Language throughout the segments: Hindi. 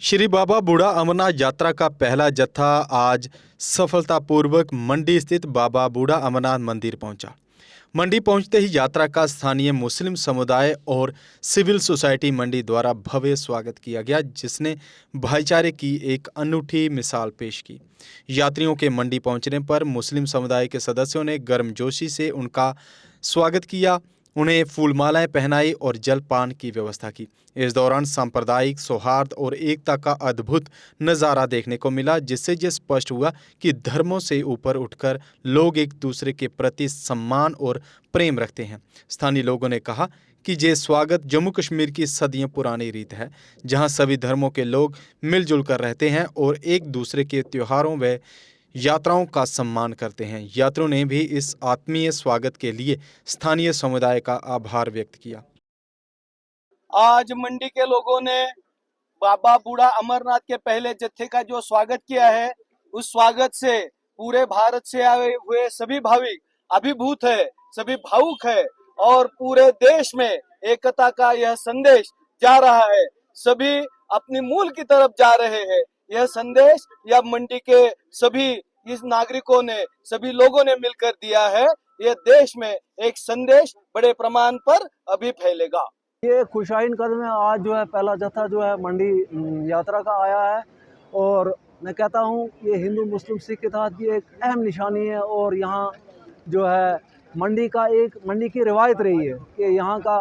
श्री बाबा बूढ़ा अमरनाथ यात्रा का पहला जत्था आज सफलतापूर्वक मंडी स्थित बाबा बूढ़ा अमरनाथ मंदिर पहुंचा। मंडी पहुंचते ही यात्रा का स्थानीय मुस्लिम समुदाय और सिविल सोसाइटी मंडी द्वारा भव्य स्वागत किया गया, जिसने भाईचारे की एक अनूठी मिसाल पेश की। यात्रियों के मंडी पहुंचने पर मुस्लिम समुदाय के सदस्यों ने गर्मजोशी से उनका स्वागत किया, उन्हें फूलमालाएं पहनाई और जलपान की व्यवस्था की। इस दौरान सांप्रदायिक सौहार्द और एकता का अद्भुत नज़ारा देखने को मिला, जिससे ये स्पष्ट हुआ कि धर्मों से ऊपर उठकर लोग एक दूसरे के प्रति सम्मान और प्रेम रखते हैं। स्थानीय लोगों ने कहा कि ये स्वागत जम्मू कश्मीर की सदियों पुरानी रीत है, जहां सभी धर्मों के लोग मिलजुल कर रहते हैं और एक दूसरे के त्योहारों व यात्राओं का सम्मान करते हैं। यात्रियों ने भी इस आत्मीय स्वागत के लिए स्थानीय समुदाय का आभार व्यक्त किया। आज मंडी के लोगों ने बाबा बूढ़ा अमरनाथ के पहले जत्थे का जो स्वागत किया है, उस स्वागत से पूरे भारत से आए हुए सभी भाविक अभिभूत है, सभी भावुक है और पूरे देश में एकता का यह संदेश जा रहा है। सभी अपनी मूल की तरफ जा रहे हैं। यह संदेश या मंडी के सभी इस नागरिकों ने, सभी लोगों ने मिलकर दिया है। यह देश में एक संदेश बड़े प्रमाण पर अभी फैलेगा। ये खुशाइन कदम में आज जो है पहला जत्था जो है मंडी यात्रा का आया है और मैं कहता हूँ ये हिंदू मुस्लिम सिख के तहत की एक अहम निशानी है। और यहाँ जो है मंडी की रिवायत रही है कि यहाँ का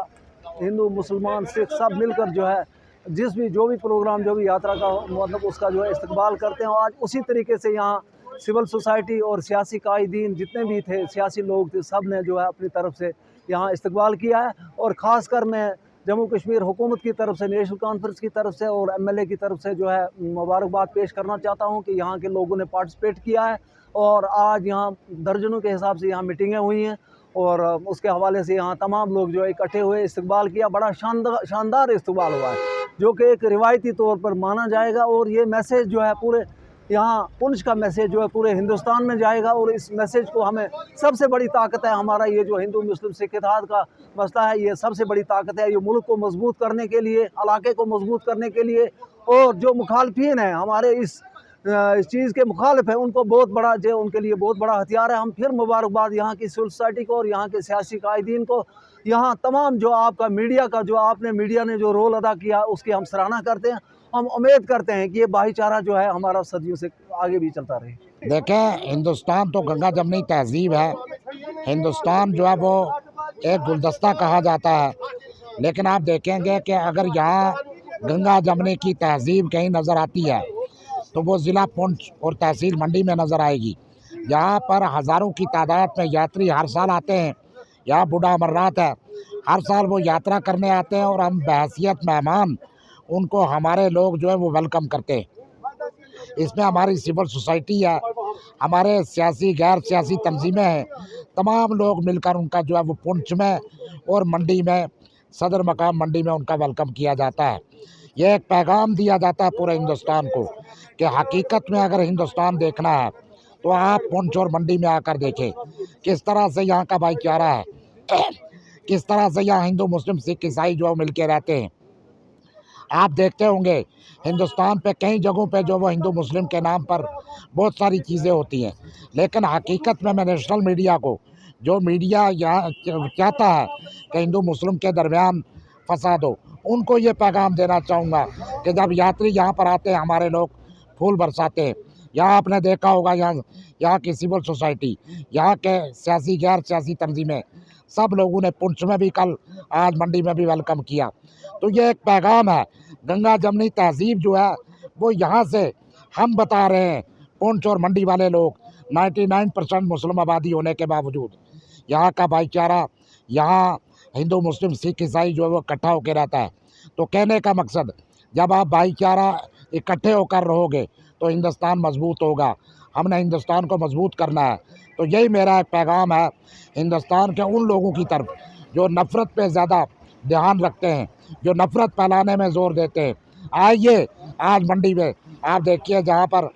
हिंदू मुसलमान सिख सब मिलकर जो है जो भी प्रोग्राम जो भी यात्रा का मतलब उसका जो है इस्तकबाल करते हैं। आज उसी तरीके से यहाँ सिविल सोसाइटी और सियासी कायदीन जितने भी थे, सियासी लोग थे, सब ने जो है अपनी तरफ से यहाँ इस्तकबाल किया है। और ख़ासकर मैं जम्मू कश्मीर हुकूमत की तरफ से, नेशनल कॉन्फ्रेंस की तरफ से और एमएलए की तरफ से जो है मुबारकबाद पेश करना चाहता हूँ कि यहाँ के लोगों ने पार्टिसिपेट किया है और आज यहाँ दर्जनों के हिसाब से यहाँ मीटिंगें हुई हैं और उसके हवाले से यहाँ तमाम लोग जो इकट्ठे हुए इस्तकबाल किया। बड़ा शानदार इस्तकबाल हुआ है जो कि एक रिवायती तौर पर माना जाएगा और ये मैसेज जो है पूरे यहाँ पुंछ का मैसेज जो है पूरे हिंदुस्तान में जाएगा। और इस मैसेज को हमें सबसे बड़ी ताकत है हमारा ये जो हिंदू मुस्लिम सिख इत्तेहाद का मसला है, ये सबसे बड़ी ताकत है। ये मुल्क को मजबूत करने के लिए, इलाके को मजबूत करने के लिए, और जो मुखालफिन है हमारे इस चीज़ के मुखालिफ है उनको बहुत बड़ा जो उनके लिए बहुत बड़ा हथियार है। हम फिर मुबारकबाद यहाँ की सिविल सोसाइटी को और यहाँ के सियासी कायदीन को, यहाँ तमाम जो आपका मीडिया का जो आपने मीडिया ने जो रोल अदा किया उसकी हम सराहना करते हैं। हम उम्मीद करते हैं कि ये भाईचारा जो है हमारा सदियों से आगे भी चलता रहे। देखें, हिंदुस्तान तो गंगा जमनी तहजीब है। हिंदुस्तान जो है वो एक गुलदस्ता कहा जाता है, लेकिन आप देखेंगे कि अगर यहाँ गंगा जमनी की तहजीब कहीं नज़र आती है तो वो ज़िला पुंछ और तहसील मंडी में नज़र आएगी। यहाँ पर हज़ारों की तादाद में यात्री हर साल आते हैं। यहाँ बूढ़ा अमरनाथ है, हर साल वो यात्रा करने आते हैं और हम बहैसियत मेहमान उनको हमारे लोग जो है वो वेलकम करते हैं। इसमें हमारी सिविल सोसाइटी है, हमारे सियासी गैर सियासी तंजीमें हैं, तमाम लोग मिलकर उनका जो है वो पुंछ में और मंडी में, सदर मकाम मंडी में उनका वेलकम किया जाता है। यह एक पैगाम दिया जाता है पूरे हिंदुस्तान को कि हकीकत में अगर हिंदुस्तान देखना है तो आप पुंछ और मंडी में आकर देखें किस तरह से यहाँ का भाईचारा है, किस तरह से यहाँ हिंदू मुस्लिम सिख ईसाई जो मिल के रहते हैं। आप देखते होंगे हिंदुस्तान पे कई जगहों पे जो वो हिंदू मुस्लिम के नाम पर बहुत सारी चीज़ें होती हैं, लेकिन हकीकत में मैं नेशनल मीडिया को, जो मीडिया यहाँ चाहता है कि हिंदू मुस्लिम के दरमियान फसाद हो, उनको ये पैगाम देना चाहूँगा कि जब यात्री यहाँ पर आते हैं हमारे लोग फूल बरसाते हैं। यहाँ आपने देखा होगा यहाँ की सिविल सोसाइटी, यहाँ के सियासी गैर सियासी तंजीमें, सब लोगों ने पुंछ में भी कल, आज मंडी में भी वेलकम किया। तो ये एक पैगाम है, गंगा जमनी तहजीब जो है वो यहाँ से हम बता रहे हैं। पुंछ और मंडी वाले लोग 99% मुस्लिम आबादी होने के बावजूद यहाँ का भाईचारा, यहाँ हिंदू मुस्लिम सिख ईसाई जो है वो इकट्ठा होकर रहता है। तो कहने का मकसद, जब आप भाईचारा इकट्ठे होकर रहोगे तो हिंदुस्तान मजबूत होगा। हमने हिंदुस्तान को मजबूत करना है। तो यही मेरा एक पैगाम है हिंदुस्तान के उन लोगों की तरफ जो नफ़रत पे ज़्यादा ध्यान रखते हैं, जो नफ़रत फैलाने में ज़ोर देते हैं। आइए आज मंडी में आप देखिए जहाँ पर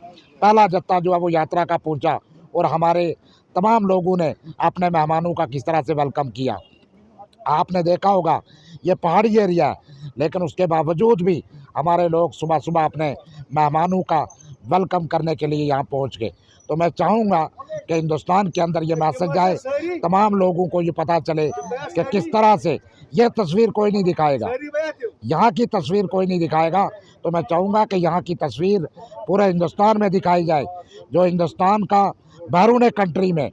पहला जत्था जो है वो यात्रा का पहुँचा और हमारे तमाम लोगों ने अपने मेहमानों का किस तरह से वेलकम किया। आपने देखा होगा ये पहाड़ी एरिया है, लेकिन उसके बावजूद भी हमारे लोग सुबह सुबह अपने मेहमानों का वेलकम करने के लिए यहाँ पहुँच गए। तो मैं चाहूँगा कि हिंदुस्तान के अंदर ये मैसेज जाए, तमाम लोगों को ये पता चले कि किस तरह से ये तस्वीर कोई नहीं दिखाएगा, यहाँ की तस्वीर कोई नहीं दिखाएगा। तो मैं चाहूँगा कि यहाँ की तस्वीर पूरे हिंदुस्तान में दिखाई जाए। जो हिंदुस्तान का बैरून कंट्री में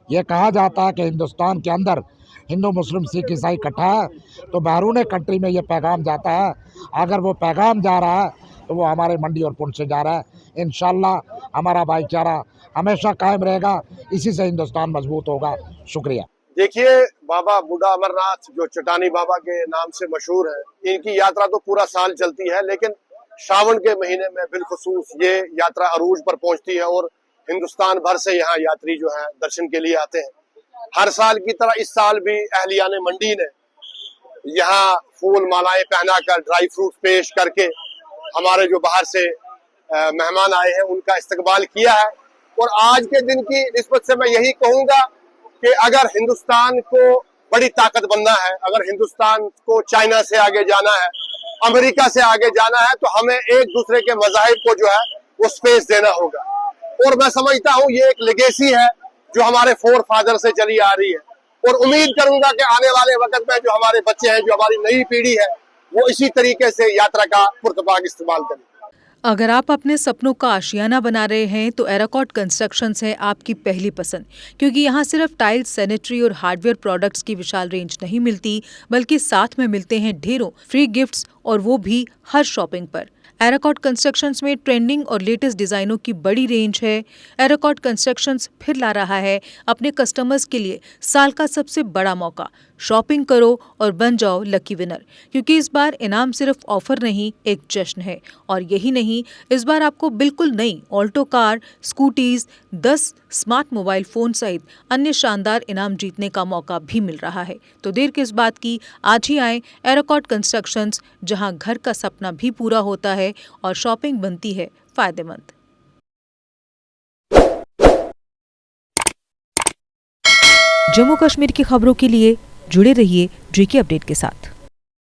ये कहा जाता है कि हिंदुस्तान के अंदर हिंदू मुस्लिम सिख ईसाई इकट्ठा है, तो बैरून कंट्री में ये पैगाम जाता है। अगर वो पैगाम जा रहा है तो वो हमारे मंडी और पुंछ से जा रहा है। इंशाल्लाह हमारा भाईचारा हमेशा कायम रहेगा, इसी से हिंदुस्तान मजबूत होगा। शुक्रिया। देखिए, बाबा बूढ़ा अमरनाथ जो चट्टानी बाबा के नाम से मशहूर है, इनकी यात्रा तो पूरा साल चलती है, लेकिन श्रावण के महीने में बिलखुसूस ये यात्रा अरूज पर पहुंचती है और हिंदुस्तान भर से यहाँ यात्री जो है दर्शन के लिए आते हैं। हर साल की तरह इस साल भी अहलियाने मंडी ने यहाँ फूल मालाएं पहनाकर, ड्राई फ्रूट पेश करके हमारे जो बाहर से मेहमान आए हैं उनका इस्तकबाल किया है। और आज के दिन की निस्बत से मैं यही कहूंगा कि अगर हिंदुस्तान को बड़ी ताकत बनना है, अगर हिंदुस्तान को चाइना से आगे जाना है, अमेरिका से आगे जाना है, तो हमें एक दूसरे के मज़ाहिब को जो है वो स्पेस देना होगा। और मैं समझता हूँ ये एक लेगेसी है जो हमारे फोर फादर से चली आ रही है, और उम्मीद करूंगा कि आने वाले वक्त में जो हमारे बच्चे हैं, जो हमारी नई पीढ़ी है, वो इसी तरीके से यात्रा का पुरतपाक इस्तेमाल करें। अगर आप अपने सपनों का आशियाना बना रहे हैं तो एराकॉट कंस्ट्रक्शंस है आपकी पहली पसंद, क्योंकि यहाँ सिर्फ टाइल्स, सैनिटरी और हार्डवेयर प्रोडक्ट्स की विशाल रेंज नहीं मिलती, बल्कि साथ में मिलते हैं ढेरों फ्री गिफ्ट्स, और वो भी हर शॉपिंग पर। एराकॉट कंस्ट्रक्शंस में ट्रेंडिंग और लेटेस्ट डिजाइनों की बड़ी रेंज है। एराकॉट कंस्ट्रक्शंस फिर ला रहा है अपने कस्टमर्स के लिए साल का सबसे बड़ा मौका। शॉपिंग करो और बन जाओ लकी विनर, क्योंकि इस बार इनाम सिर्फ ऑफर नहीं, एक जश्न है। और यही नहीं, इस बार आपको बिल्कुल नई Alto car, scooties, 10 smart mobile phone सहित अन्य शानदार इनाम जीतने का मौका भी मिल रहा है। तो देर किस बात की, आज ही आए एराकॉट कंस्ट्रक्शंस, जहां घर का सपना भी पूरा होता है और शॉपिंग बनती है फायदेमंद। जम्मू कश्मीर की खबरों के लिए जुड़े रहिए JK अपडेट के साथ।